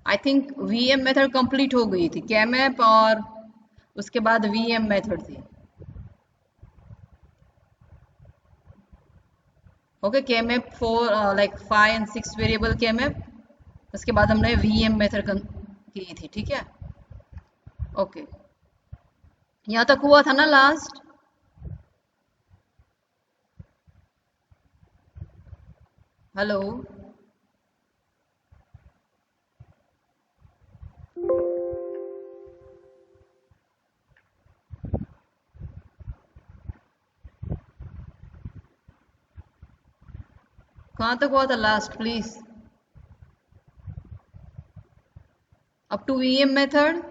आई think VM method complete हो गई थी, केमैप और उसके बाद वीएम मेथड थी। Okay, K map for like 5 and 6 variable K map, उसके बाद हमने वीएम मेथड की थी, ठीक है। ओके, यहाँ तक हुआ था ना लास्ट? हेलो, कहाँ तक हुआ था last please? Up to VM method.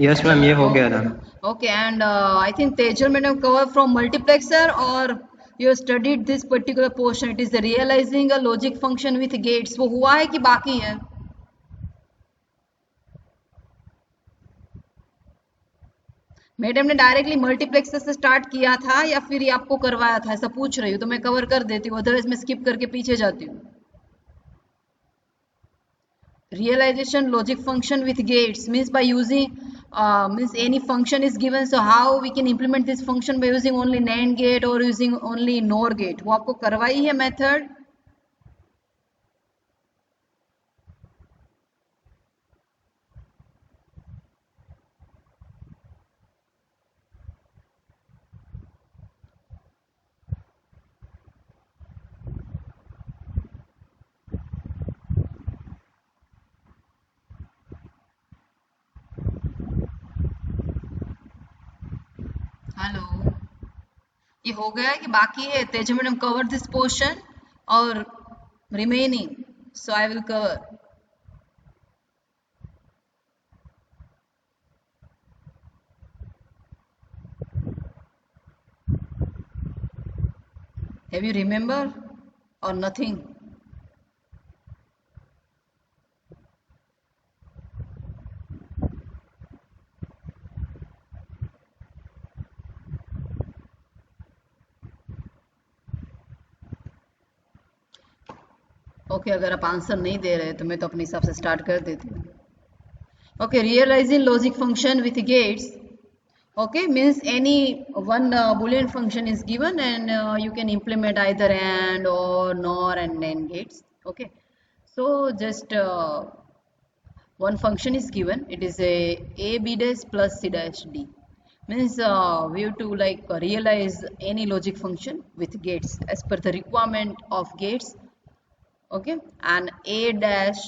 Yes ma'am, ये हो गया था। Okay, and I think Tejal madam cover from multiplexer, or you studied this particular portion. It is the realizing a logic function with gates. वो हुआ है कि बाकी है? मैडम ने डायरेक्टली मल्टीप्लेक्सर से स्टार्ट किया था या फिर ये आपको करवाया था, ऐसा पूछ रही हूँ, तो मैं कवर कर देती हूँ, अदरवाइज मैं स्किप करके पीछे जाती हूँ। Realization logic function with gates means by using means any function is given, so how we can implement this function by using only NAND gate or using only NOR gate, वो आपको करवाई है method? Hello, ये हो गया है कि बाकी है? तेज मैडम कवर दिस पोर्शन और remaining, so I will cover. Have you remember or nothing? Okay, अगर आप आंसर नहीं दे रहे तो मैं तो अपने हिसाब से स्टार्ट कर देती हूँ। Okay, realizing logic function with gates, okay, means any one boolean function is given and you can implement either and or nor and NAND gates. Okay, so just one function is given, it is a b dash plus c dash d, means we have to like realize any logic function with gates as per the requirement of gates. Okay, and a dash,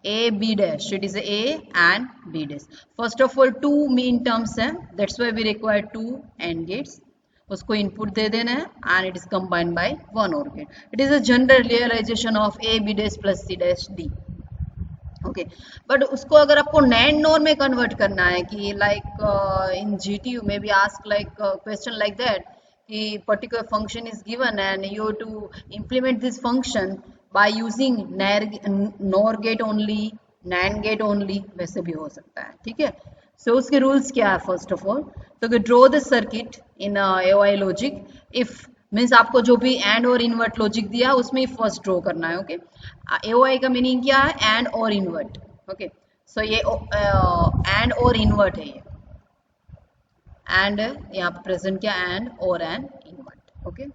a b dash, it is a and b dash. First of all two mean terms हैं, that's why we require two AND gates, उसको input दे देना है and it is combined by one OR gate. It is a general realization of a b dash plus c dash d. Okay, but उसको अगर आपको NAND नोर में convert करना है कि लाइक इन जीटीयू में भी ask like question like that कि particular function is given and you to implement this function by using NOR gate only, NAND gate only, वैसे भी हो सकता है, ठीक है। सो उसके रूल्स क्या है? फर्स्ट ऑफ ऑल तो draw the circuit in AOI logic if, means आपको जो भी एंड और इन्वर्ट लॉजिक दिया उसमें ही फर्स्ट ड्रॉ करना है। ओके, एओआई का मीनिंग क्या है? एंड और इन्वर्ट। ओके, सो ये एंड और इन्वर्ट है, ये एंड यहाँ पे प्रेजेंट क्या? एंड और AND invert. Okay,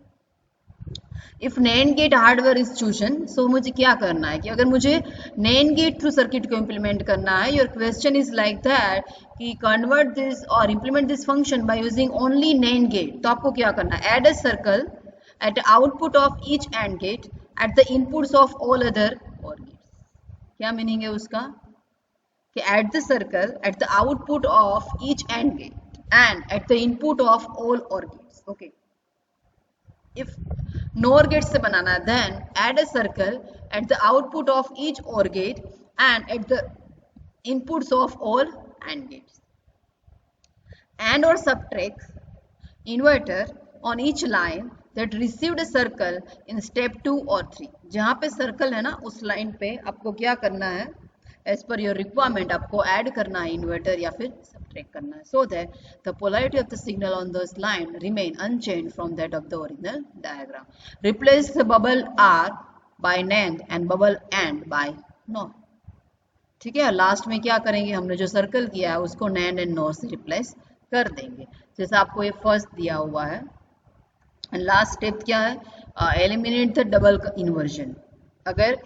if NAND gate hardware is chosen, so मुझे क्या करना है कि अगर मुझे नैंड गेट थ्रू सर्किट को इम्प्लीमेंट करना है, your question is like that कि कन्वर्ट दिस और implement this function by using only NAND gate, तो आपको क्या करना है? Add a circle at the output of each AND gate at the inputs of all other OR gates. क्या meaning है उसका? कि at the circle at the output of each AND gate and at the input of all OR gates. Okay, if NOR gate से बनाना है then add a circle at the output of each OR gate and at the inputs of all AND gates. AND or subtract inverter on each line that received a circle in step 2 or 3. जहाँ पे circle है ना उस line पे आपको क्या करना है? एज पर योर रिक्वायरमेंट आपको ऐड करना है इन्वर्टर या फिर सब्ट्रैक्ट करना है, so that the polarity of the signal on this line remain unchanged from that of the original diagram. Replace the bubble OR by NAND and bubble AND by NOR. ठीक है, last में क्या करेंगे, हमने जो circle किया है उसको NAND एंड NOR से रिप्लेस कर देंगे, जैसे आपको ये फर्स्ट दिया हुआ है. एंड लास्ट स्टेप क्या है, एलिमिनेट द डबल इन्वर्जन. अगर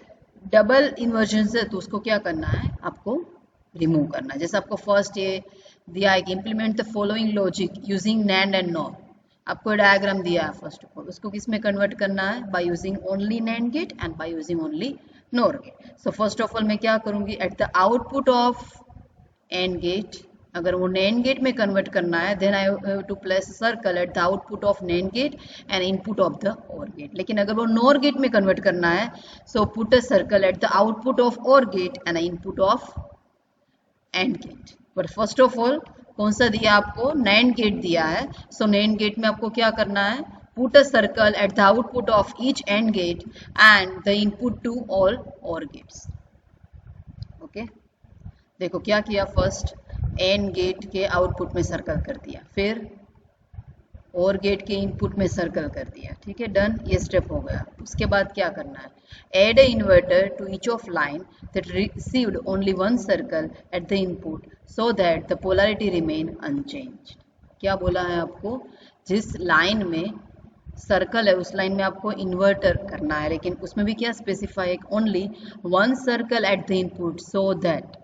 डबल इन्वर्जन है तो उसको क्या करना है, आपको रिमूव करना है. जैसे आपको फर्स्ट ये दिया है कि implement the following logic using NAND and NOR. आपको डायग्राम दिया है फर्स्ट ऑफ ऑल, उसको किस में कन्वर्ट करना है, by using only NAND gate and by using only NOR gate. So first of all मैं क्या करूंगी, at the output of AND gate, अगर वो NAND गेट में कन्वर्ट करना है then I have to place circle at the output of NAND gate and input of the OR gate. लेकिन अगर वो NOR गेट में कन्वर्ट करना है so put a circle at the output of OR gate and input of AND gate. But first of all कौन सा दिया आपको, NAND गेट दिया है. सो NAND गेट में आपको क्या करना है, put a circle at the output of each AND gate and the input to all OR gates. Okay, देखो क्या किया, फर्स्ट AND गेट के आउटपुट में सर्कल कर दिया, फिर OR गेट के इनपुट में सर्कल कर दिया. ठीक है, डन, ये स्टेप हो गया. उसके बाद क्या करना है, add a inverter to each of line that received only one circle at the input so that the polarity remain unchanged. क्या बोला है आपको, जिस लाइन में सर्कल है उस लाइन में आपको इन्वर्टर करना है, लेकिन उसमें भी क्या specify, only one circle at the input so that.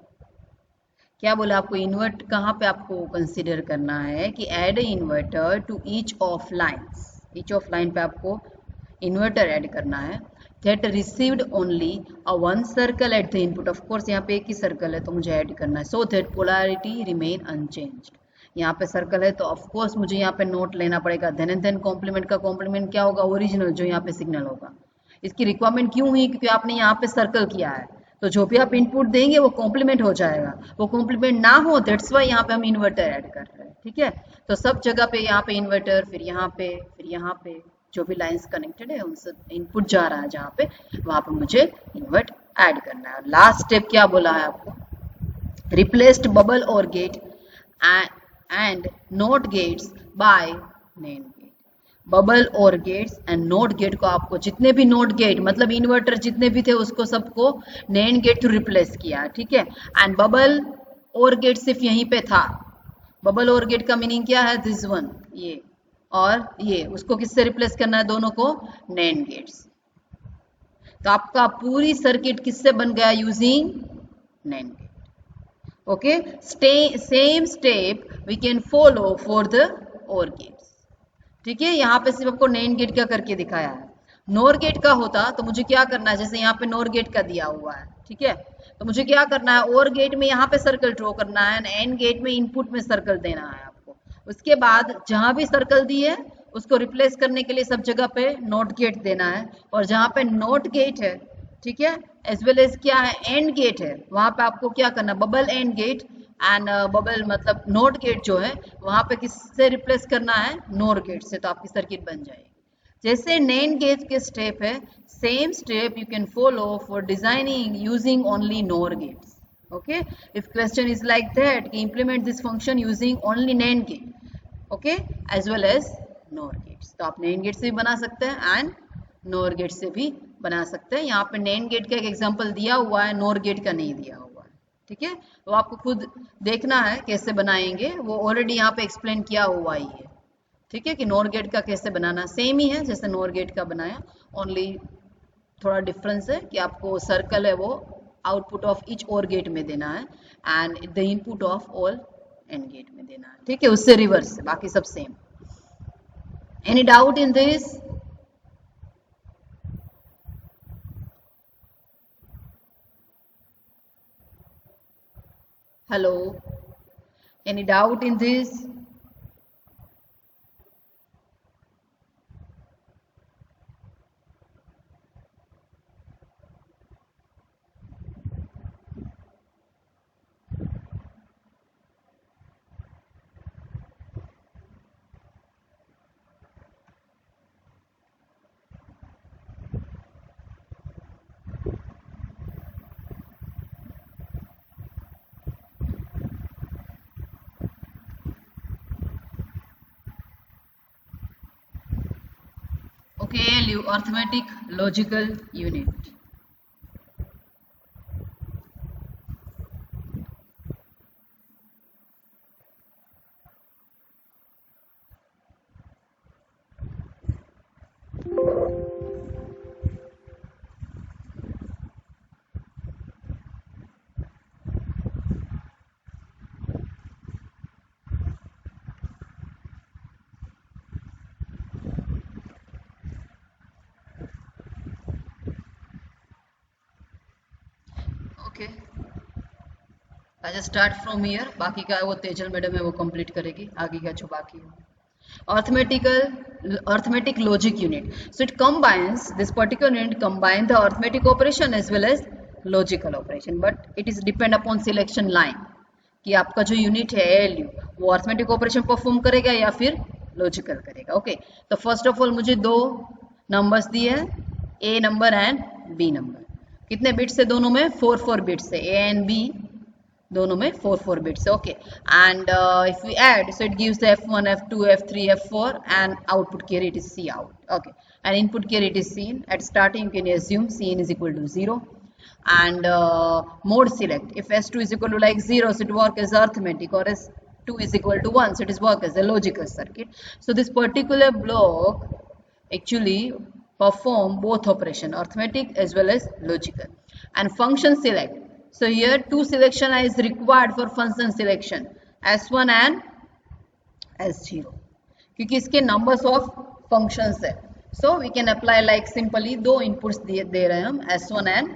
क्या बोला आपको, इन्वर्ट कहाँ पे आपको कंसीडर करना है कि add inverter to each of lines. Each of line पे आपको इन्वर्टर ऐड करना है. That received only a one circle at the input. Of course यहाँ पे एक ही सर्कल है तो मुझे ऐड करना है. So that polarity remain unchanged. यहाँ पे सर्कल है तो ऑफ कोर्स मुझे यहाँ पे नोट लेना पड़ेगा. देन एंड देन कॉम्प्लीमेंट का कॉम्प्लीमेंट क्या होगा, ओरिजिनल जो यहाँ पे सिग्नल होगा. इसकी रिक्वायरमेंट क्यों हुई, क्योंकि आपने यहाँ पे सर्कल किया है तो जो भी आप इनपुट देंगे वो कॉम्प्लीमेंट हो जाएगा. वो कॉम्प्लीमेंट ना हो दैट्स वाई यहाँ पे हम इन्वर्टर ऐड कर रहे हैं. ठीक है, तो सब जगह पे यहाँ पे इन्वर्टर, फिर यहाँ पे जो भी लाइंस कनेक्टेड है उनसे इनपुट जा रहा है जहाँ पे, वहां पे मुझे इन्वर्ट ऐड करना है. लास्ट स्टेप क्या बोला है आपको, replaced bubble or gate and not gates by NAND gate. Bubble or gates and not gate को आपको जितने भी नोट गेट मतलब इन्वर्टर जितने भी थे उसको सबको NAND गेट टू रिप्लेस किया. ठीक है, एंड बबल और गेट सिर्फ यहीं पे था. बबल और गेट का मीनिंग क्या है, दिस वन, ये और ये, उसको किससे रिप्लेस करना है, दोनों को NAND गेट्स. तो आपका पूरी सर्किट किससे बन गया, using NAND gate. Okay, same step we can follow for the OR gates. ठीक है, यहाँ पे सिर्फ आपको NAND गेट का करके दिखाया है. NOR गेट का होता तो मुझे क्या करना है, जैसे यहाँ पे NOR गेट का दिया हुआ है. ठीक है, तो मुझे क्या करना है, OR गेट में यहाँ पे सर्कल ड्रॉ करना है, AND गेट में इनपुट में सर्कल देना है आपको. उसके बाद जहां भी सर्कल दी है उसको रिप्लेस करने के लिए सब जगह पे नोट गेट देना है. और जहां पे नोट गेट है, ठीक है, एज वेल एज क्या है, एंड गेट है, वहां पे आपको क्या करना, bubble and gate and bubble मतलब नोट गेट जो है वहां पे किससे रिप्लेस करना है, नोर गेट से. तो आपकी सर्किट बन जाएगी. जैसे NAND गेट के स्टेप है, same step you can follow for designing using only NOR gates. Okay, if question is like that कि implement this function using only NAND gate, okay, as well as NOR gates. तो आप NAND gate से भी बना सकते हैं and NOR gate से भी बना सकते हैं. यहाँ पे NAND गेट का एक एग्जांपल दिया हुआ है, NOR गेट का नहीं दिया हुआ है. ठीक है, तो आपको खुद देखना है कैसे बनाएंगे, वो ऑलरेडी यहाँ पे एक्सप्लेन किया हुआ ही है. ठीक है, कि NOR गेट का कैसे बनाना, सेम ही है जैसे NOR गेट का बनाया, ओनली थोड़ा डिफरेंस है कि आपको सर्कल है वो output of each OR gate में देना है and the input of all AND gate में देना है. ठीक है, उससे रिवर्स है, बाकी सब same. Any doubt in this? Hello, any doubt in this? Okay, ALU, arithmetic logical unit. Okay, I just start from here. बाकी का वो तेजल मैडम है वो कंप्लीट करेगी, आगे का जो बाकी है. Arithmetic logic unit. So it combines, this particular unit combine the arithmetic operation as well as logical operation, but it is depend upon selection line कि आपका जो यूनिट है ALU वो अर्थमेटिक ऑपरेशन परफॉर्म करेगा या फिर लॉजिकल करेगा. Okay, तो फर्स्ट ऑफ ऑल मुझे दो नंबर्स दिए हैं, ए नंबर एंड बी नंबर. कितने बिट्स है दोनों में? 4 बिट्स है. ए एंड बी दोनों में 4 बिट्स है. Okay, and if we add so it gives F1, F2, F3, F4 and output carry it is C out. Okay, and input carry it is Cin. At starting you can assume Cin is equal to 0 and mode select. If S2 is equal to like 0, so it work as arithmetic, or S2 is equal to 1, so it is work as a logical circuit. So this particular block actually perform both operation, arithmetic as well as logical. And function select. So here two selection is required for function selection, S1 and S0, क्योंकि इसके numbers of functions है. So we can apply like simply दो inputs दे रहे हैं हम, S1 and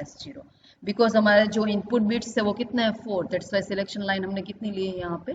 S0, because हमारे जो input bits है वो कितने हैं? 4. That's why selection line हमने कितनी ली है यहाँ पे?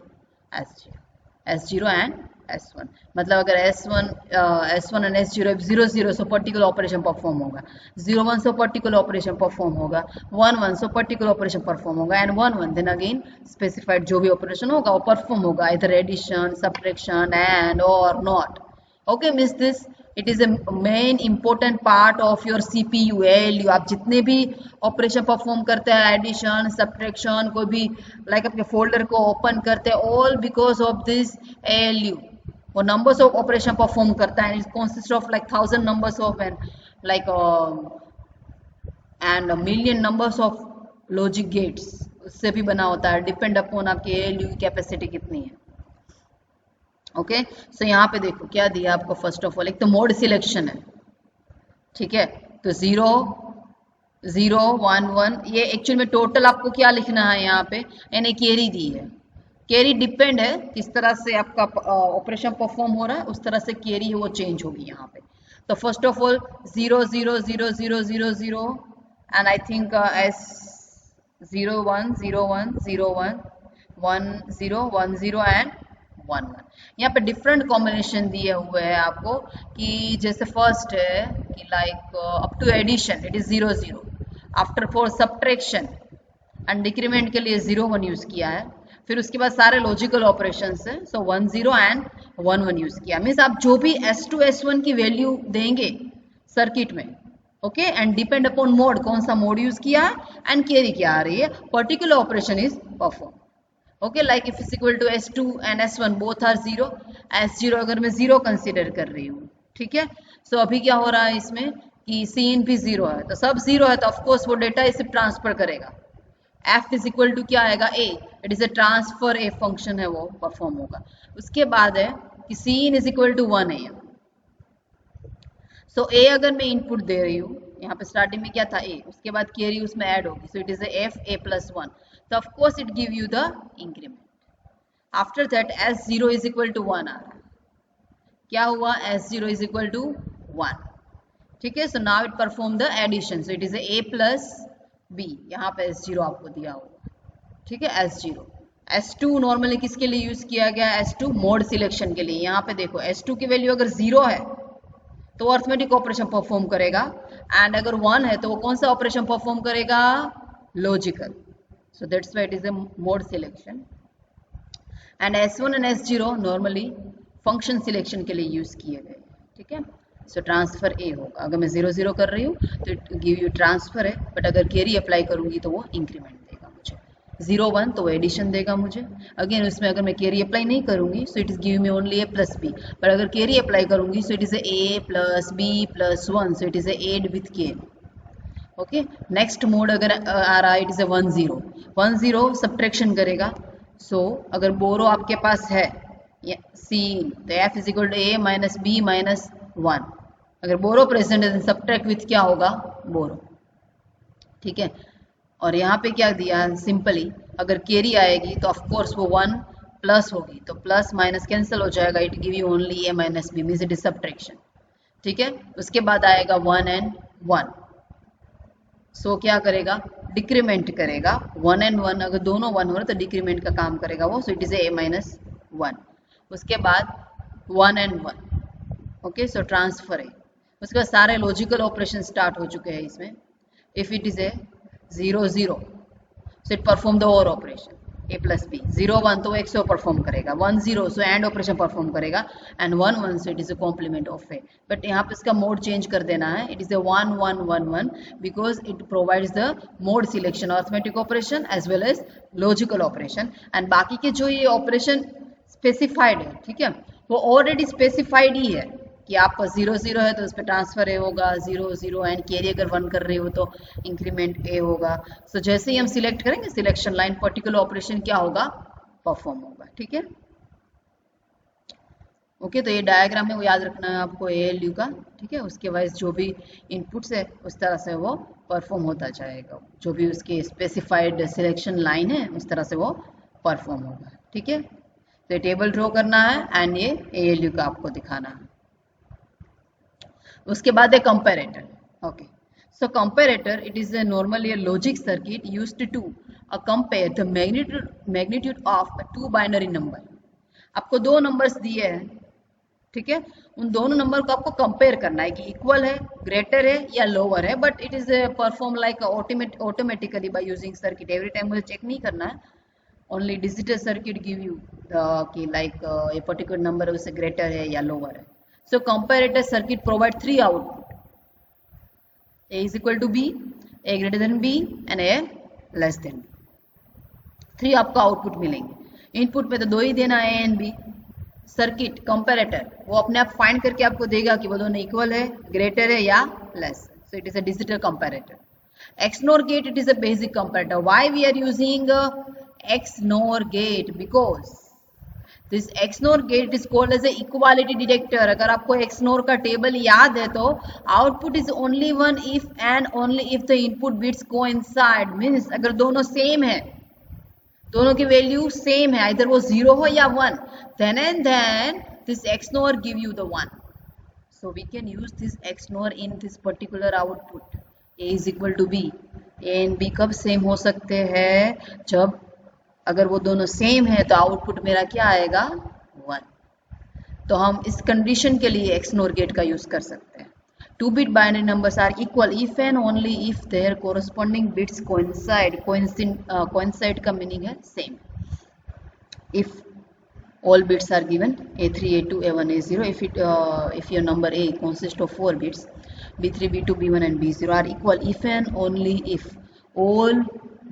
S0 and S1. मतलब अगर S1 and S0 0 so particular operation perform होगा, 0 1 so particular operation perform होगा, 1 1 so particular operation perform होगा, and 1 1 then again specified जो भी operation होगा वो perform होगा, either addition, subtraction, and or not. Okay, means this it is a main important part of your CPU ALU. आप जितने भी ऑपरेशन परफॉर्म करते हैं, एडिशन, सब्ट्रैक्शन, कोई भी लाइक अपने फोल्डर को ओपन करते हैं, all because of this ALU. वो नंबर्स ऑफ ऑपरेशन परफॉर्म करता है, it consist of like 1000 numbers of and like and million numbers of logic gates, उससे भी बना होता है. डिपेंड अपॉन आपकी ALU की कैपेसिटी कितनी है. ओके, सो यहाँ पे देखो क्या दिया आपको. फर्स्ट ऑफ ऑल एक तो मोड सिलेक्शन है, ठीक है. तो 0 0 1 1 ये एक्चुअल में टोटल आपको क्या लिखना है यहाँ पे, यानी कैरी दी है. कैरी डिपेंड है किस तरह से आपका ऑपरेशन परफॉर्म हो रहा है, उस तरह से कैरी है वो चेंज होगी यहाँ पे. तो first of all 0 0 0 0 0 0 and I think S0 1 0 1 0 1 1 0 1 0 and 1 1. यहाँ पे डिफरेंट कॉम्बिनेशन दिए हुए हैं आपको, कि जैसे फर्स्ट है कि like up to addition it is 0 0, after for subtraction and decrement के लिए 0 1 यूज किया है. फिर उसके बाद सारे लॉजिकल ऑपरेशंस है, सो 1 0 एंड 1 1 यूज किया. मीन्स आप जो भी S2 S1 की वैल्यू देंगे सर्किट में, okay, and depend upon mode, कौन सा मोड यूज किया है एंड कैरी क्या आ रही है, particular operation is perform. Okay, like if is equal to S2 and S1 both are 0, S0 अगर मैं 0 कंसिडर कर रही हूँ, ठीक है. सो अभी क्या हो रहा है इसमें कि Cin भी 0 है, तो सब 0 है, तो ऑफकोर्स वो डेटा इसे ट्रांसफर करेगा. F इज इक्वल टू क्या आएगा? A. It is A transfer a function है, वो परफॉर्म होगा. उसके बाद है कि Cin इज इक्वल टू 1 है. सो A अगर मैं इनपुट दे रही हूँ, यहाँ पे स्टार्टिंग में क्या था A, उसके बाद कैरी उसमें ऐड होगी, सो it is F A plus 1. So of course it give you the increment. After that S0 is equal to 1 आ रहा है. क्या हुआ? S0 is equal to 1. ठीक है. So now it perform the addition. So it is A plus B. यहाँ पे S0 आपको दिया होगा. ठीक है. S0. S2 नॉर्मली किसके लिए यूज किया गया? S2 मोड सिलेक्शन के लिए. यहाँ पे देखो S2 की वैल्यू अगर 0 है तो अर्थमेटिक ऑपरेशन परफॉर्म करेगा, एंड अगर 1 है तो वो कौन सा ऑपरेशन परफॉर्म करेगा? Logical. So that's why it is a mode selection. And S1 and S0 normally function selection के लिए यूज किए गए. ठीक है. So ट्रांसफर A होगा. अगर मैं 0 0 कर रही हूँ तो इट गिव यू ट्रांसफर है, बट अगर कैरी अप्लाई करूंगी तो वो इंक्रीमेंट देगा मुझे. 0 1 तो एडिशन देगा मुझे। अगेन उसमें अगर मैं कैरी अप्लाई नहीं करूंगी so it is give me only A plus B, पर अगर कैरी अप्लाई करूंगी so it is A plus B plus 1, so it is add with K. Okay, next mode अगर आ रहा है इट इज 1 0, 1 0 सब्ट्रैक्शन करेगा। सो अगर बोरो आपके पास है सी तो F is equal to A minus B minus 1, अगर बोरो प्रेजेंट है सब्ट्रैक्ट विथ क्या होगा, बोरो। ठीक है, और यहाँ पे क्या दिया, सिंपली अगर कैरी आएगी तो ऑफ कोर्स वो 1 प्लस होगी, तो प्लस माइनस कैंसिल हो जाएगा, it give you only A minus B, means it is subtraction. ठीक है, उसके बाद आएगा 1 एंड 1, सो क्या करेगा, डिक्रीमेंट करेगा। 1 एंड 1 अगर दोनों 1 हो रहे तो डिक्रीमेंट का काम करेगा वो, सो इट इज ए माइनस 1। उसके बाद 1 एंड 1, ओके, सो ट्रांसफर है। उसके बाद सारे लॉजिकल ऑपरेशन स्टार्ट हो चुके हैं इसमें। If it is a 0 0 so it perform the or operation a plus B. 0 1 तो एक्स परफॉर्म करेगा, 1 0 सो एंड ऑपरेशन परफॉर्म करेगा, and 1 1 so it is a complement of A. But यहाँ पे इसका मोड चेंज कर देना है, it is a 1 1 1 1 because it provides the mode selection, arithmetic operation as well as logical operation. And बाकी के जो ये ऑपरेशन स्पेसिफाइड है, ठीक है, वो ऑलरेडी स्पेसिफाइड ही है कि आप 0 0 है तो उस पर ट्रांसफर ए होगा, 0 0 एंड कैरी अगर 1 कर रहे हो तो इंक्रीमेंट ए होगा। सो जैसे ही हम सिलेक्ट करेंगे सिलेक्शन लाइन, पर्टिकुलर ऑपरेशन क्या होगा, परफॉर्म होगा। ठीक है, ओके, तो ये डायग्राम है वो याद रखना है आपको ALU का। ठीक है, उसके वाइज जो भी इनपुट्स है उस तरह से वो परफॉर्म होता जाएगा, जो भी उसके स्पेसिफाइड सिलेक्शन लाइन है उस तरह से वो परफॉर्म होगा। ठीक है, तो ये टेबल ड्रॉ करना है एंड ये ALU का आपको दिखाना है। उसके बाद है comparator. Okay, so comparator it is normally a logic circuit used to compare the magnitude of two binary number। आपको दो नंबर्स दिए हैं, ठीक है, उन दोनों नंबर को आपको कंपेयर करना है कि इक्वल है, ग्रेटर है या लोअर है, but it is perform like automatically by using circuit. Every time मुझे चेक नहीं करना है, only digital circuit give you कि लाइक ये पर्टिकुलर नंबर उससे ग्रेटर है या लोअर है। So comparator circuit provide three output: A is equal to B, A greater than B and A less than B। 3 आपको आउटपुट मिलेंगे। Input में तो 2 ही देना है, A and B। Circuit comparator वो अपने आप फाइंड करके आपको देगा कि वो दोनों इक्वल है, ग्रेटर है या less. So it is a digital comparator. XNOR gate it is a basic comparator। Why we are using XNOR gate? Because this XNOR gate is called as a equality detector. अगर आपको XNOR का table याद है तो output is only one if and only if the input bits coincide, means अगर दोनों same है, दोनों की वैल्यू सेम है, इधर वो 0 हो या 1, then and then this XNOR give you the 1। So we can use this XNOR in this particular output. A is equal to B। A and B कब सेम हो सकते हैं, जब अगर वो दोनों सेम है तो आउटपुट मेरा क्या आएगा, 1। तो हम इस कंडीशन के लिए XNOR गेट का यूज कर सकते हैं। 2 bit binary numbers are equal if and only if their corresponding bits coincide. Coincide का मीनिंग है same. If all bits are given A3 A2 A1 A0, if your number A consists of 4 bits, B3 B2 B1 and B0 are equal if and only if all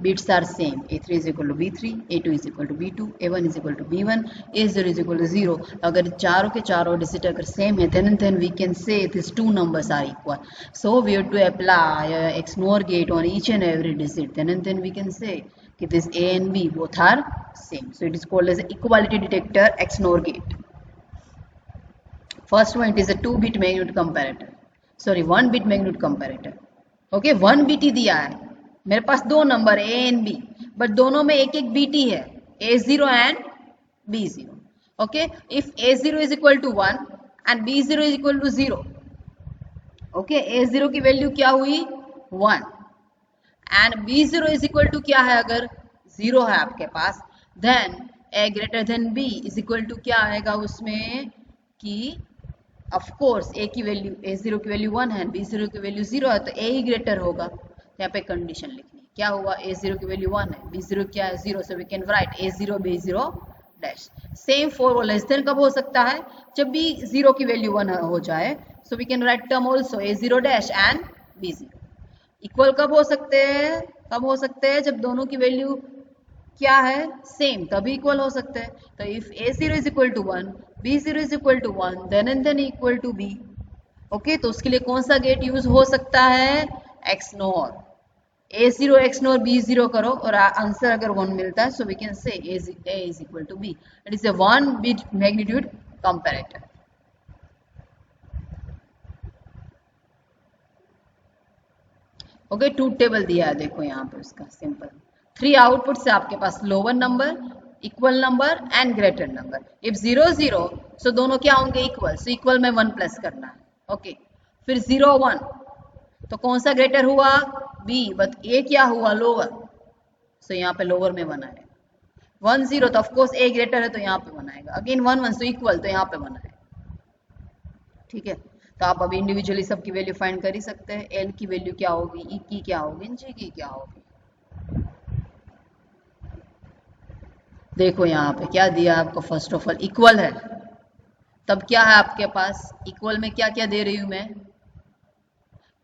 bits are same। A3 is equal to B3, A2 is equal to B2, A1 is equal to B1, A0 is equal to 0। अगर चारों के चारों digit अगर same है then we can say these two numbers are equal। So we have to apply XNOR gate on each and every digit, then we can say कि this A and B both are same। So it is called as equality detector XNOR gate। First one, it is a 2 bit magnitude comparator, sorry 1 bit magnitude comparator। okay, 1 bit ही दिया है, मेरे पास दो number A and B, but दोनों में एक एक beat ही है, A0 and B0। okay, if A0 is equal to 1 and B0 is equal to 0, okay, A0 की वैल्यू क्या हुई, 1 and B0 is equal to क्या है, अगर 0 है आपके पास, then A greater than B is equal to क्या आएगा उसमें कि ऑफ कोर्स A की वैल्यू, A0 की वैल्यू 1 है, B0 की वैल्यू 0 है, तो A ही ग्रेटर होगा। यहाँ पे कंडीशन लिखनी है, क्या हुआ, A0 की वैल्यू 1 है, B0 क्या है 0, so we can write A0 B0 dash. Same for less than कब हो सकता है, जब भी 0 की वैल्यू 1 हो जाए, so we can write term also A0 dash and B0। Equal कब हो सकते हैं, जब दोनों की वैल्यू क्या है, सेम, तभी इक्वल हो सकते हैं। तो if A0 is equal to 1, B0 is equal to 1, then and then equal to B। Okay, तो उसके लिए कौन सा गेट यूज हो सकता है, XNOR। A0 XNOR B0 करो और आंसर अगर 1 मिलता है, so we can say A is equal to B। It is a 1 bit magnitude comparator. Okay, truth table दिया है, देखो यहाँ पे उसका सिंपल 3 आउटपुट से आपके पास lower number, equal number and greater number. If 0 0, so दोनों क्या होंगे, इक्वल, सो इक्वल में 1 प्लस करना है। ओके, फिर 0 1, तो कौन सा ग्रेटर हुआ, B, बट A क्या हुआ, लोअर, सो यहाँ पे लोअर में 1 आएगा। 1 0, तो ऑफकोर्स A ग्रेटर है तो यहाँ पे 1 आएगा। अगेन 1 1, सो इक्वल, तो यहाँ पे 1 आएगा। ठीक है, तो आप अभी इंडिविजुअली सबकी वैल्यू फाइंड कर ही सकते हैं। L की वैल्यू क्या होगी, E की क्या होगी, G की क्या होगी। देखो यहाँ पे क्या दिया आपको, फर्स्ट ऑफ ऑल इक्वल है, तब क्या है आपके पास, इक्वल में क्या क्या दे रही हूं मैं,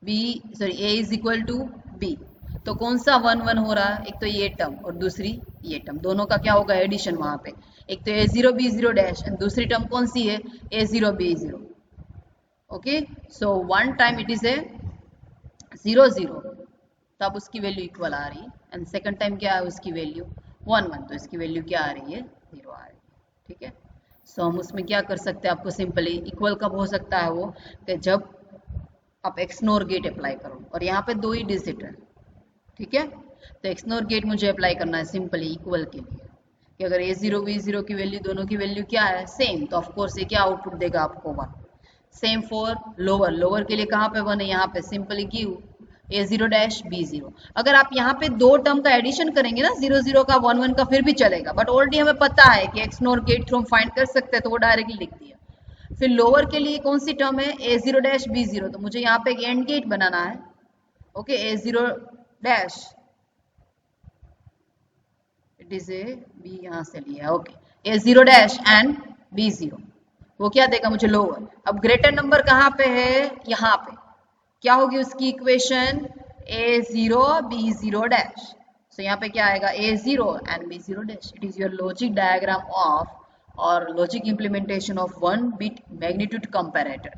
A is equal to B, तो कौन सा 1 1 हो रहा है, एक तो ये टर्म और दूसरी ये टर्म, दोनों का क्या होगा, एडिशन वहां पे। एक तो A0 B0 डैश एंड दूसरी टर्म कौन सी है, A0 B0। Okay, so 1 time it is a 0 0, तब उसकी वैल्यू इक्वल आ रही है, एंड सेकंड टाइम क्या है उसकी वैल्यू 1 1, तो इसकी वैल्यू क्या आ रही है, 0 आ रही है। ठीक है, सो हम उसमें क्या कर सकते हैं, आपको सिंपली इक्वल कब हो सकता है वो, कि जब आप XNOR गेट अप्लाई करो, और यहाँ पे 2 ही डिजिट है। ठीक है, तो XNOR गेट मुझे अप्लाई करना है सिंपली इक्वल के लिए, कि अगर A0 B0 की वैल्यू, दोनों की वैल्यू क्या है, सेम, तो ऑफकोर्स ये क्या आउटपुट देगा आपको 1। सेम फॉर लोअर, लोअर के लिए कहाँ पे 1 है, यहाँ पे simply give A0 dash B0। अगर आप यहाँ पे 2 टर्म का एडिशन करेंगे ना, 0 0 का 1 1 का, फिर भी चलेगा, बट ऑलरेडी हमें पता है कि XNOR गेट थ्रू हम फाइंड कर सकते हैं, तो वो डायरेक्टली लिख दिया। फिर लोअर के लिए कौन सी टर्म है, A0 डैश B0, तो मुझे यहाँ पे एक एंड गेट बनाना है। Okay, A0 dash, it is A B, यहाँ से लिया। Okay, A0 dash and B0, वो क्या देगा मुझे, लोअर। अब ग्रेटर नंबर कहाँ पे है, यहाँ पे, क्या होगी उसकी इक्वेशन, A0 B0 डैश, सो यहाँ पे क्या आएगा, A0 and B0 dash. It is your logic diagram of और logic implementation of 1 bit magnitude comparator.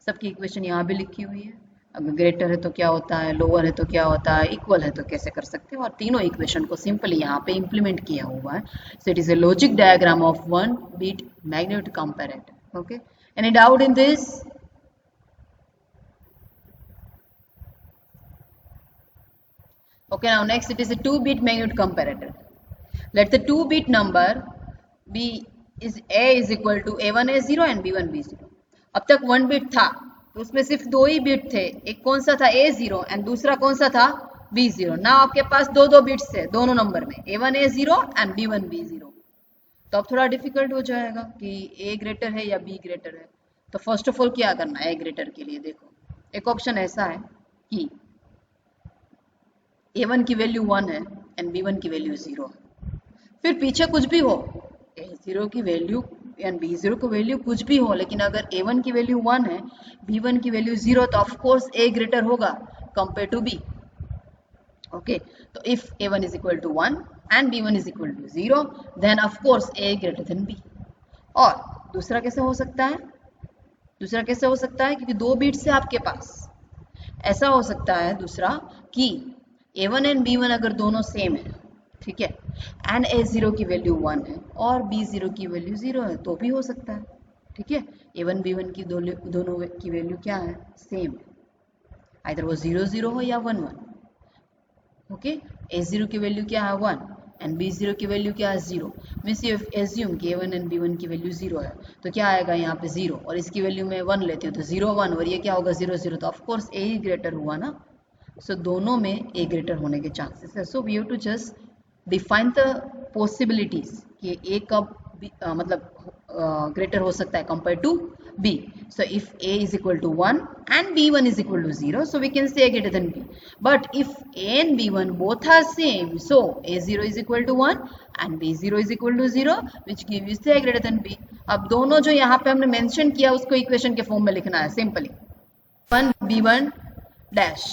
सबकी इक्वेशन यहाँ भी लिखी हुई है, अगर ग्रेटर है तो क्या होता है, लोअर है तो क्या होता है, इक्वल है तो कैसे कर सकते हैं, और तीनों इक्वेशन को सिंपली यहाँ पे इंप्लीमेंट किया हुआ है। सो it is A logic diagram of 1 bit magnitude comparator. Okay, any doubt in this? Okay, now next it is a 2-bit magnitude comparator. Let the 2-bit number be is A is equal to A1 A0 and B1 B0. अब तक 1 bit था, तो उसमें सिर्फ 2 ही bit थे, एक कौन सा था A0 एंड दूसरा कौन सा था B0। ना आपके पास 2 बिट्स थे दोनों नंबर में, A1 A0 and B1 B0। तो अब थोड़ा डिफिकल्ट हो जाएगा कि A ग्रेटर है या B ग्रेटर है। तो फर्स्ट ऑफ ऑल क्या करना है A ग्रेटर के लिए, देखो एक ऑप्शन ऐसा है कि A1 की वैल्यू 1 है एंड B1 की वैल्यू 0 है। फिर पीछे कुछ भी हो, A0 की वैल्यू एंड B0 की वैल्यू कुछ भी हो, लेकिन अगर A1 की वैल्यू 1 है, B1 की वैल्यू 0, तो ऑफ कोर्स A ग्रेटर होगा कंपेयर टू B। ओके, तो if A1 is equal to 1 and B1 is equal to 0, then of course A greater than B। और दूसरा कैसे हो सकता है, दूसरा कैसे हो सकता है, क्योंकि 2 बिट्स है आपके पास, ऐसा हो सकता है दूसरा कि A1 एंड B1 अगर दोनों सेम है, ठीक है, एंड A0 की वैल्यू 1 है और B0 की वैल्यू 0 है, तो भी हो सकता है। ठीक है, A1 B1 की दोनों की वैल्यू क्या है, सेम है, आइदर वो 0 0 हो या 1 1। ओके, A0 की वैल्यू क्या है 1 एंड B0 की वैल्यू क्या है 0, मीन्स यू एज्यूम कि A1 एंड B1 की वैल्यू 0 है, तो क्या आएगा यहाँ पे 0, और इसकी वैल्यू मैं 1 लेती हूँ तो 0 1, और ये क्या होगा 0 0, तो ऑफकोर्स A ही ग्रेटर हुआ ना। सो दोनों में A ग्रेटर होने के चांसेस है। So we have to just define the possibilities कि A कब मतलब ग्रेटर हो सकता है compare to B. So if A is equal to 1 and B1 is equal to 0, so we can say A greater than B. But if A and B1 both are same, so A0 is equal to 1 and B0 is equal to 0, which gives A greater than B. अब दोनों जो यहाँ पे हमने mention किया उसको equation के form में लिखना है सिंपली। 1 B1 डैश,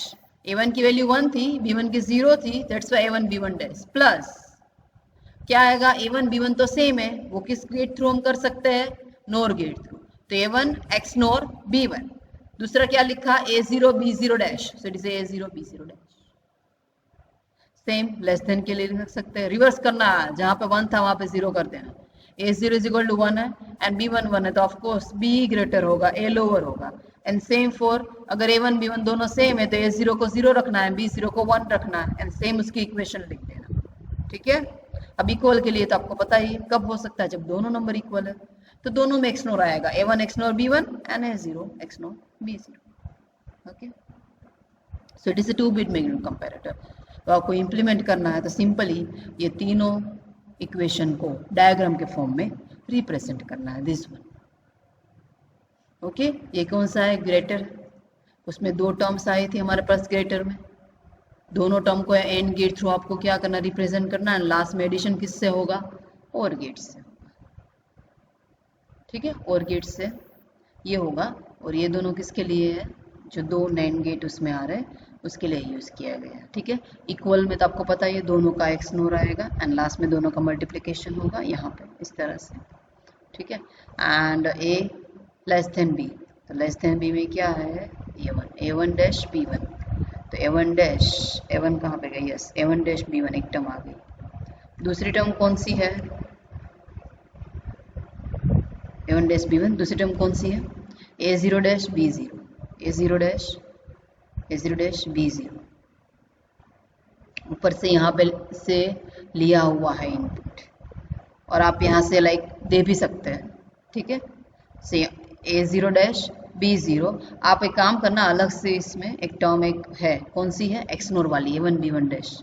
A1 की वैल्यू 1 थी, B1 की 0 थी, that's why A1 B1 dash plus क्या आएगा, A1 B1 तो सेम है, वो किस गेट थ्रू हम कर सकते हैं, नोर गेट थ्रू, तो A1 X नोर B1। दूसरा क्या लिखा, A0 B0 dash, so it is A0 B0 dash. Same less than के लिए लिख सकते हैं, रिवर्स करना है, जहां पे 1 था वहां पे 0 कर देना। A0 इज इक्वल टू 1 है एंड B1 1 है, तो ऑफ कोर्स B ग्रेटर होगा, A लोअर होगा। एंड सेम फॉर, अगर A1 B1 दोनों सेम है तो A0 को 0 रखना है, B0 को 1 रखना है, एंड सेम उसकी इक्वेशन लिख देना। ठीक है, अब इक्वल के लिए तो आपको पता ही कब हो सकता है, जब दोनों नंबर इक्वल है, तो दोनों में एक्स नोर आएगा, A1 X NOR B1 and A0 X NOR B0। Okay, so it is a 2 bit magnitude comparator. तो आपको इम्प्लीमेंट करना है तो सिंपली ये तीनों इक्वेशन को डायग्राम के फॉर्म में रिप्रेजेंट करना है, दिस वन। ओके, ये कौन सा है, ग्रेटर, उसमें 2 टर्म्स आई थी हमारे पास ग्रेटर में, दोनों टर्म को एंड गेट थ्रू आपको क्या करना, रिप्रेजेंट करना है, लास्ट में एडिशन किससे होगा, और गेट से। ठीक है, और गेट से ये होगा, और ये दोनों किसके लिए है, जो 2 नैंड गेट उसमें आ रहे हैं उसके लिए यूज किया गया। ठीक है, इक्वल में तो आपको पता है दोनों का एक्स नोर आएगा एंड लास्ट में दोनों का मल्टीप्लिकेशन होगा यहाँ पे इस तरह से। ठीक है, and A less than B, तो लेस देन बी में क्या है, A1 डैश B1, तो A1 डैश, A1 कहाँ पे गई, यस A1 डैश B1 एक टर्म आ गई। दूसरी टर्म कौन सी है, A1 डैश B1, दूसरी टर्म कौन सी है, A0 dash B0, A0 dash B0, ऊपर से यहाँ पे से लिया हुआ है इनपुट, और आप यहाँ से लाइक दे भी सकते हैं। ठीक है, से A0 डैश B0, आप एक काम करना, अलग से इसमें एक टर्म एक है, कौन सी है, एक्सनोर वाली, A1 B1 डैश,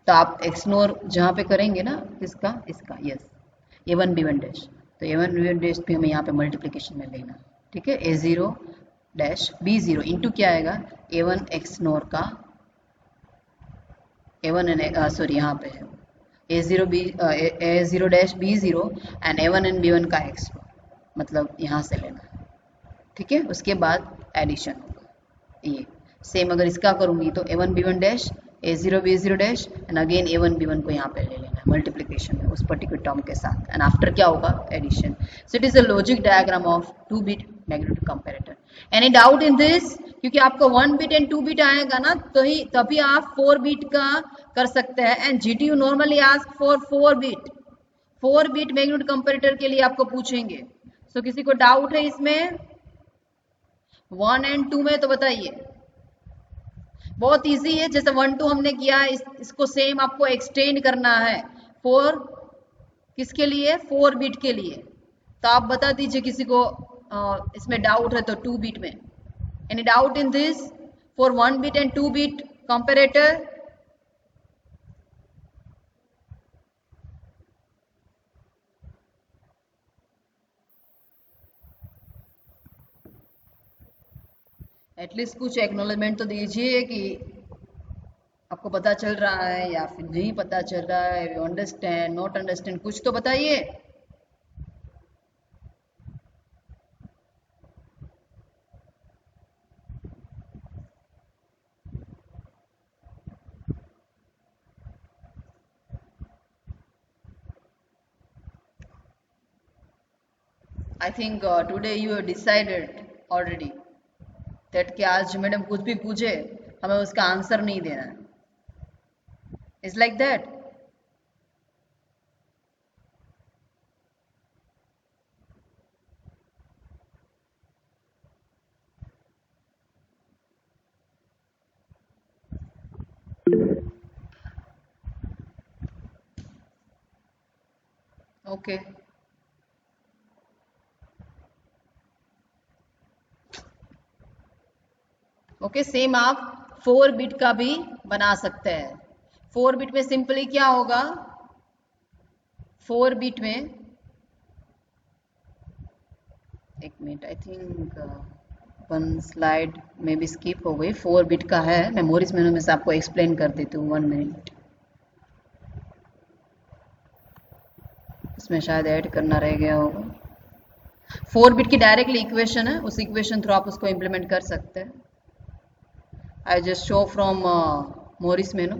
तो आप एक्सनोर जहाँ पे करेंगे ना, किसका, इसका, यस A1 B1 डैश, तो A1 B1 डैश भी हमें यहाँ पे मल्टीप्लिकेशन में लेना। ठीक है, A0 डैश B0 इंटू क्या आएगा, A1 एक्सनोर का A1 एंड सॉरी यहाँ पे है A0 dash B0 and A1 and B1 का एक्स, मतलब यहाँ से लेना। ठीक है, उसके बाद एडिशन होगा, ये सेम अगर इसका करूंगी तो A1 B1 dash A0 B0 dash and again A1 B1 को यहाँ पे ले लेना है मल्टीप्लिकेशन में उस पर्टिकुलर टर्म के साथ, एंड आफ्टर क्या होगा, addition. So it is a logic diagram of 2 bit magnitude comparator. Any doubt in this, क्योंकि आपको 1 बिट एंड 2 बिट आएगा ना, तो ही तभी आप 4 बिट का कर सकते हैं, and GTU normally ask for 4 bit magnitude comparator के लिए आपको पूछेंगे। सो किसी को डाउट है इसमें 1 एंड 2 में, तो बताइए। बहुत इजी है, जैसे 1 2 हमने किया है, इसको सेम आपको एक्सटेंड करना है 4, किसके लिए, 4 बिट के लिए। तो आप बता दीजिए किसी को इसमें डाउट है तो 2 बिट में। Any doubt in this for 1 bit and 2 bit comparator? At least कुछ एक्नॉलेजमेंट तो दीजिए कि आपको पता चल रहा है या फिर नहीं पता चल रहा है, यू अंडरस्टैंड, नॉट अंडरस्टैंड, कुछ तो बताइए। I think today you have decided already that कि आज मैडम कुछ भी पूछे हमें उसका आंसर नहीं देना है, it's like that. Okay, okay, same आप 4 बिट का भी बना सकते हैं। 4 बिट में सिंपली क्या होगा, 4 बिट में, एक मिनट, आई थिंक 1 स्लाइड में भी स्किप हो गई, 4 बिट का है, मैं मोरिस मेनू में से आपको एक्सप्लेन कर देती हूँ, 1 मिनट, इसमें शायद ऐड करना रह गया होगा। 4 बिट की डायरेक्टली इक्वेशन है, उस इक्वेशन थ्रू आप उसको इम्प्लीमेंट कर सकते हैं। I just show from Morris menu.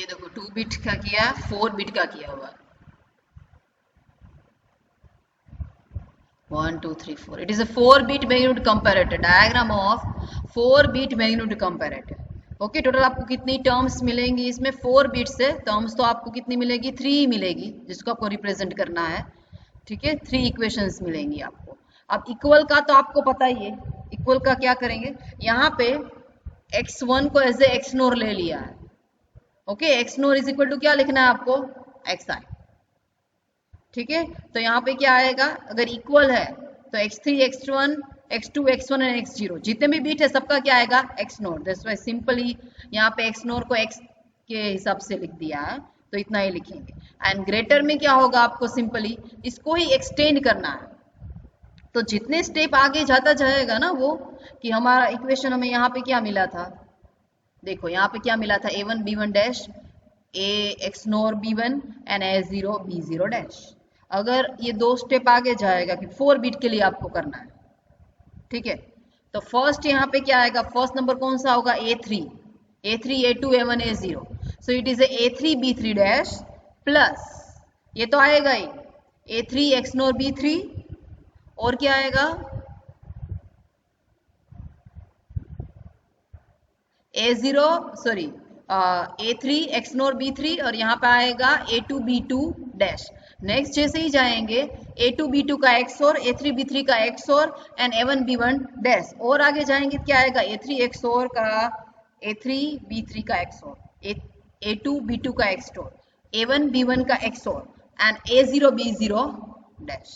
ये देखो 2 बिट का किया, 4 बिट का किया हुआ। 1 2 3 4, it is a 4 bit magnitude comparator, diagram of 4 bit magnitude comparator। Okay, total आपको कितनी टर्म्स मिलेंगी इसमें? 4 बिट से टर्म्स तो आपको कितनी मिलेगी? 3 मिलेगी, जिसको आपको रिप्रेजेंट करना है। ठीक है, 3 इक्वेशंस मिलेंगी आपको। अब इक्वल का तो आपको पता ही है, इक्वल का क्या करेंगे, यहाँ पे x1 को एज ए एक्स नोर ले लिया है। Okay, XNOR is equal to क्या लिखना है आपको? xi। ठीक है, तो यहाँ पे क्या आएगा, अगर इक्वल है तो x3 x1 x2 x1 and x0 जितने भी बीट है सबका क्या आएगा? x NOR. That's why simply यहाँ पे x नोर को x के हिसाब से लिख दिया है, तो इतना ही लिखेंगे। एंड ग्रेटर में क्या होगा, आपको सिंपली इसको ही एक्सटेंड करना है। तो जितने स्टेप आगे जाता जाएगा ना वो, कि हमारा इक्वेशन हमें यहाँ पे क्या मिला था, देखो यहाँ पे क्या मिला था, a1 b1 dash a x NOR b1 and a0 b0 dash. अगर ये 2 स्टेप आगे जाएगा कि 4 बिट के लिए आपको करना है। ठीक है, तो फर्स्ट यहाँ पे क्या आएगा, फर्स्ट नंबर कौन सा होगा? a3 a2 a1 a0, so it is a3 b3 dash plus, ये तो आएगा ही a3 x नोर b3, और क्या आएगा, a0 सॉरी a3 x नोर b3, और यहाँ पे आएगा a2 b2 डैश। नेक्स्ट जैसे ही जाएंगे a2 b2 का XOR, a3 b3 का XOR and a1 b1 dash, और आगे जाएंगे क्या आएगा, a3 XOR का a3 b3 का XOR, a2 b2 का XOR, a1 b1 का XOR and a0 b0 dash.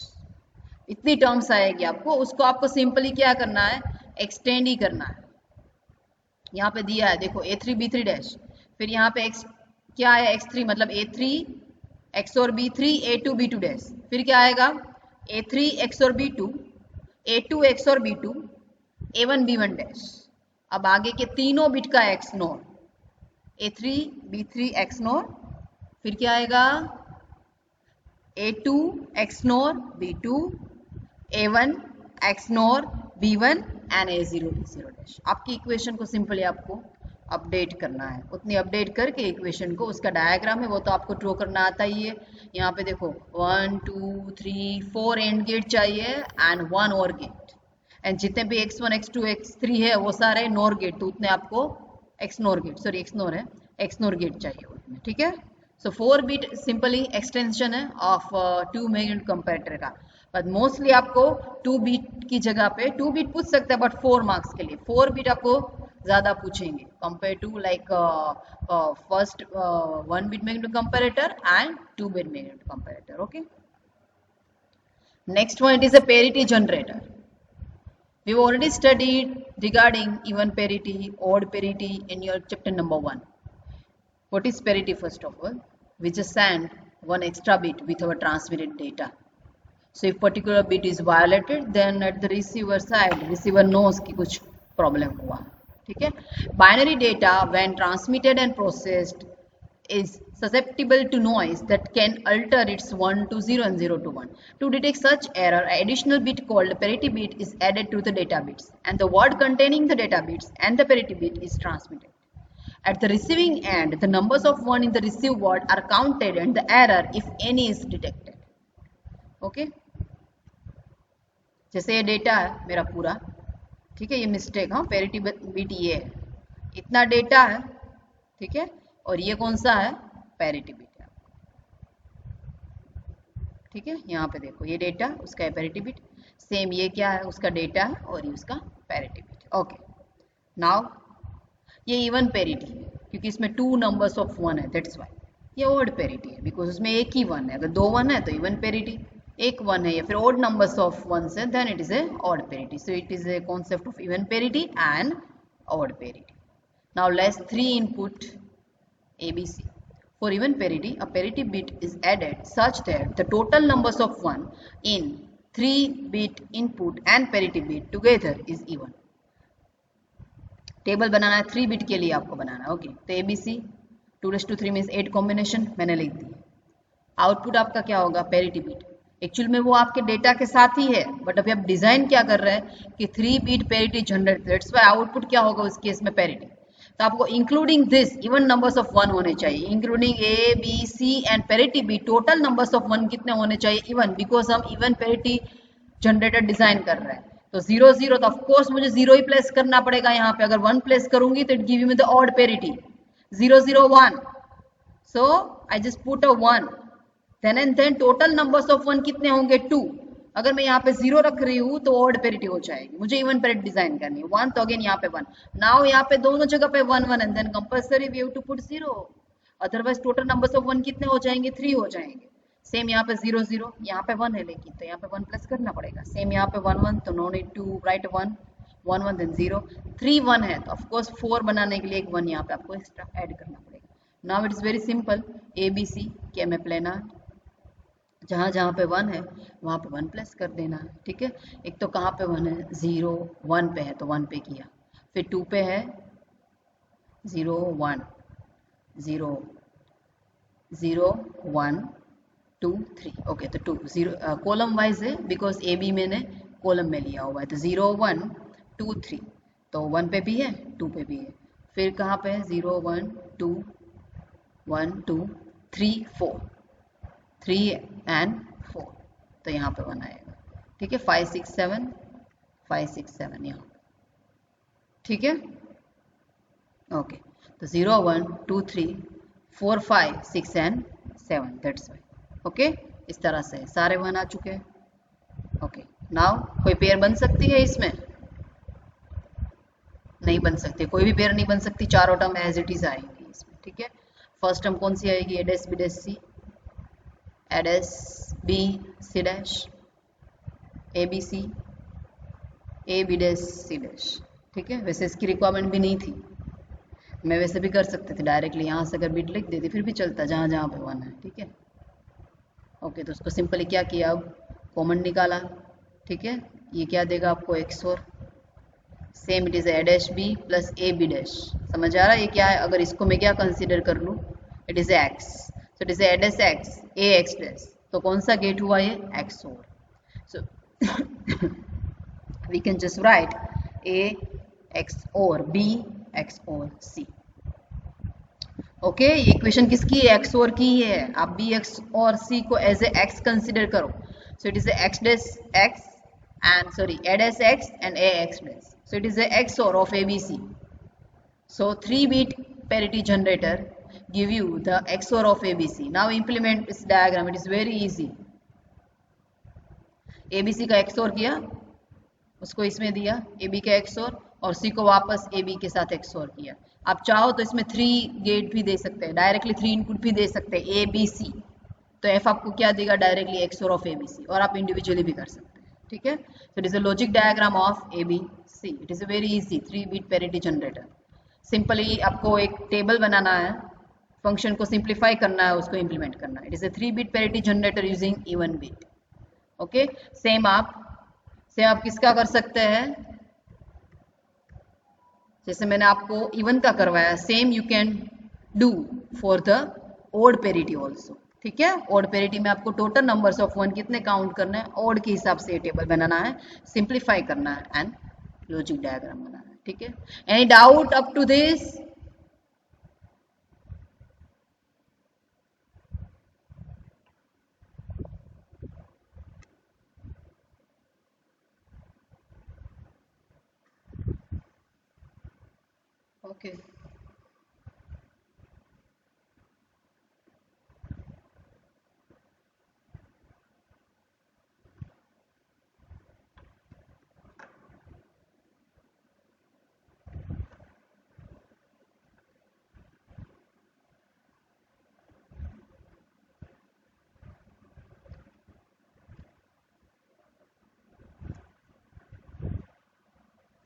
इतनी टर्म्स आएगी आपको, उसको आपको सिंपली क्या करना है, एक्सटेंड ही करना है। यहाँ पे दिया है देखो a3 b3 डैश, फिर यहाँ पे x क्या है, x3 मतलब a3 XOR b3 a2 b2 dash, फिर क्या आएगा a3 XOR b2 a2 XOR b2 a1 b1 dash. अब आगे के तीनों बिट का x नोर, a3 b3 x नोर, फिर क्या आएगा a2 x NOR b2 a1 x NOR b1 and a0 b0 dash. आपकी इक्वेशन को सिंपली आपको अपडेट करना है, उतनी अपडेट करके इक्वेशन को, उसका डायग्राम है वो तो आपको ड्रॉ करना आता ही है। यहाँ पे देखो 1 2 3 4 एंड गेट चाहिए एंड 1 और गेट, एंड जितने भी x1 x2 x3 है वो सारे नोर गेट, तो उतने आपको x NOR gate, sorry x NOR है, x नोर गेट चाहिए उसमें। ठीक है, सो 4 बिट सिंपली एक्सटेंशन है ऑफ 2 मेगाबिट कंपैरेटर का, बट मोस्टली आपको 2 बिट की जगह पे 2 बिट पूछ सकते हैं, बट 4 मार्क्स के लिए 4 बिट आपको ज्यादा पूछेंगे compare to like first 1 bit magnetic comparator and 2 bit magnetic comparator. Okay, next one, it is a parity generator. We've already studied regarding even parity, odd parity in your chapter number 1. What is parity? First of all, we just send one extra bit with our transmitted data. So if particular bit is violated, then at the receiver side, receiver knows कि कुछ problem हुआ। ठीक है, binary data when transmitted and processed is susceptible to noise that can alter its 1 to 0 and 0 to 1. To detect such error, an additional bit called parity bit is added to the data bits, and the word containing the data bits and the parity bit is transmitted. At the receiving end, the numbers of 1 in the received word are counted and the error, if any, is detected. Okay? जैसे ये data है मेरा पूरा, ठीक है, ये mistake, हाँ parity bit ये है, इतना डेटा है, ठीक है, और ये कौन सा है, पैरिटी बिट है। ठीक है, यहाँ पे देखो ये डेटा, उसका है पैरिटी बिट, सेम ये क्या है, उसका डेटा है और ये उसका पैरिटी बिट। ओके, नाउ ये इवन पैरिटी है क्योंकि इसमें 2 नंबर्स ऑफ 1 है, दैट्स व्हाई। ये ऑड पैरिटी है बिकॉज उसमें एक ही 1 है, अगर 2 1 है तो इवन पैरिटी, एक 1 है या फिर odd numbers of 1s है, then it is a odd parity. So it is a concept of even parity and odd parity. Now let's 3 input ABC. For even parity, a parity bit is added such that the total numbers of 1 in 3-bit input and parity bit together is even. Table बनाना है 3 bit के लिए आपको बनाना है। Okay, तो ABC 2⁻³ means 8 combination मैंने लिख दी। Output आपका क्या होगा, पैरिटी बिट। एक्चुअल में वो आपके डेटा के साथ ही है, बट अभी आप डिजाइन क्या कर रहे हैं कि 3 bit parity generate, that's why output क्या होगा उस केस में पैरिटी। तो आपको including this even numbers of one होने चाहिए, including A B C and parity B, total numbers of one कितने होने चाहिए इवन, बिकॉज हम इवन पेरिटी जनरेटर डिजाइन कर रहे हैं। तो 0 0 तो ऑफकोर्स मुझे 0 ही प्लेस करना पड़ेगा यहाँ पे, अगर 1 प्लेस करूंगी तो it give me the odd parity 0 0 1, so I just put a 1, then and then total numbers of one कितने होंगे 2, अगर मैं यहाँ पे 0 रख रही हूँ तो ऑड पेरिटी हो जाएगी, मुझे इवन पेरिटी डिजाइन करनी है 1, तो अगेन यहाँ पे 1, नाउ यहाँ पे दोनों जगह पे 1 1 and then compulsory we have to put 0, otherwise total numbers of one कितने हो जाएंगे 3 हो जाएंगे। सेम यहाँ पे 0 0, यहाँ पे 1 है लेकिन, तो यहाँ पे 1 प्लस करना पड़ेगा, सेम यहाँ पे 1 1, तो no need to write 1 1 1 then 0, 3 1 है तो ऑफकोर्स 4 बनाने के लिए एक 1 यहाँ पे आपको एक्स्ट्रा ऐड करना पड़ेगा। Now it is very simple, A B C के में प्लेनर, जहाँ जहाँ पे 1 है वहाँ पे 1 प्लस कर देना है, ठीक है। एक तो कहाँ पे 1 है 0 1 पे है तो 1 पे किया, फिर 2 पे है 0 1 0 0 1 2 3, ओके तो 2 0 कॉलम वाइज है बिकॉज ए बी मैंने कॉलम में लिया हुआ है, तो 0 1 2 3, तो 1 पे भी है 2 पे भी है, फिर कहाँ पे है 0 1 2 1 2 3 4 3 एंड 4, तो यहाँ पे 1 आएगा, ठीक है। 5 6 7 5 6 7 यहाँ, ठीक है, ओके। तो 0 1 2 3 4 5 6 एंड 7, दैट्स वाई, ओके। इस तरह से सारे 1 आ चुके हैं, ओके। नाउ कोई पेयर बन सकती है इसमें? नहीं बन सकती, कोई भी पेयर नहीं बन सकती, चारों टर्म एज इट इज आएंगी इसमें, ठीक है। फर्स्ट टर्म कौन सी आएगी? A dash B dash C, A dash B C dash, A B C, A B dash C dash, ठीक है। वैसे इसकी रिक्वायरमेंट भी नहीं थी, मैं वैसे भी कर सकते थे डायरेक्टली यहाँ से, अगर बिट लिख देती फिर भी चलता जहाँ जहाँ पे 1 है, ठीक है, ओके। तो उसको सिंपली क्या किया, अब कॉमन निकाला, ठीक है। ये क्या देगा आपको XOR, same it is A dash B plus A B dash, समझ आ रहा है ये क्या है? अगर इसको मैं क्या कंसीडर कर लूँ, it is X, so it is A dash X A X dash, तो कौन सा गेट हुआ ये? XOR, so we can just write A XOR B XOR C, okay. ये इक्वेशन किसकी है? XOR की है, आप B XOR C को एज ए एक्स कंसिडर करो, सो it is x dash x and sorry a dash x and a x dash, so it is a XOR of ABC, so 3-bit parity generator give you the XOR of ABC. Now implement this diagram, it is very easy, ABC का XOR किया, उसको इसमें दिया AB का XOR, और C को वापस AB के साथ XOR किया। आप चाहो तो इसमें 3 गेट भी दे सकते हैं, डायरेक्टली 3 इनपुट भी दे सकते हैं ABC, तो F आपको क्या देगा? डायरेक्टली XOR ऑफ ABC, और आप इंडिविजुअली भी कर सकते हैं, ठीक है। So it is a logic diagram of ABC. It is a very easy 3-bit parity generator. Simply आपको एक टेबल बनाना है, फंक्शन को सिंप्लीफाई करना है, उसको इम्प्लीमेंट करना है। It is a 3-bit parity generator using even bit. Okay. Same आप किसका कर सकते हैं? जैसे मैंने आपको इवन का करवाया, same you can do for the odd parity also, ठीक है। ओड पेरिटी में आपको टोटल नंबर्स ऑफ 1 कितने काउंट करना है, ओड के हिसाब से टेबल बनाना है, सिंप्लीफाई करना है एंड लॉजिक डायग्राम बनाना है, ठीक है। Any doubt up to this? Okay,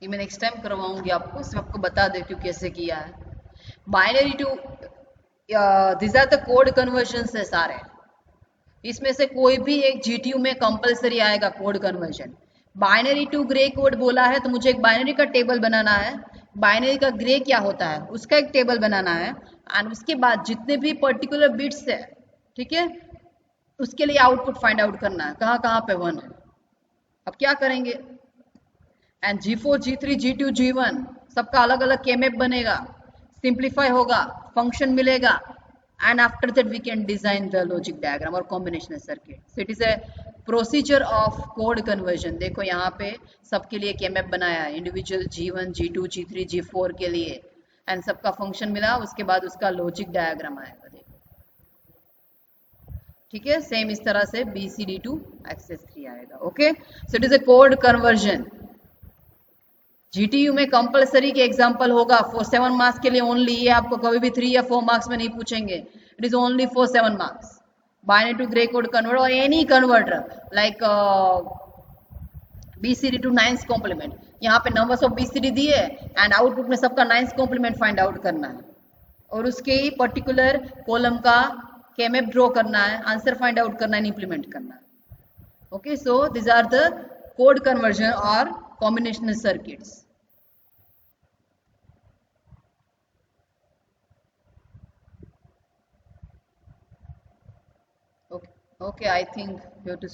ये मैं नेक्स्ट टाइम करवाऊंगी आपको, सिर्फ आपको बता देती हूँ कैसे किया है। Binary to this are the code conversion है सारे, इसमें से कोई भी एक GTU में कंपलसरी आएगा code conversion. Binary to grey code बोला है तो मुझे एक बाइनरी का टेबल बनाना है, बाइनरी का ग्रे क्या होता है उसका एक टेबल बनाना है, एंड उसके बाद जितने भी पर्टिकुलर बिट्स है, ठीक है, उसके लिए आउटपुट फाइंड आउट करना है कहाँ कहाँ पे 1 है। अब क्या करेंगे, and G4 G3 G2 G1 सबका अलग अलग K-मैप बनेगा, सिंप्लीफाई होगा, फंक्शन मिलेगा, and after that we can design the logic diagram or combinational circuit. So it is a procedure of code conversion. देखो यहाँ पे सबके लिए KMap बनाया है, individual G1, G2, G3, G4 के लिए, एंड सबका फंक्शन मिला, उसके बाद उसका लॉजिक डायग्राम आएगा, देखो ठीक है। सेम इस तरह से BCD2 एक्सेस 3 आएगा। Okay, so it is A code conversion. GTU में कंपलसरी के एग्जांपल होगा फॉर 7 मार्क्स के लिए ओनली, ये आपको कभी भी 3 या 4 मार्क्स में नहीं पूछेंगे, it is only for 7 marks. Binary to grey code converter और any converter like BCD to 9th complement, यहाँ पे नंबर्स ऑफ BCD दिए एंड आउटपुट में सबका 9th कॉम्प्लीमेंट फाइंड आउट करना है और उसके ही पर्टिकुलर कॉलम का KMap ड्रॉ करना है, आंसर फाइंड आउट करना है, इंप्लीमेंट करना है। Okay, so this are the code conversion और combinational circuits. Okay, I think you have to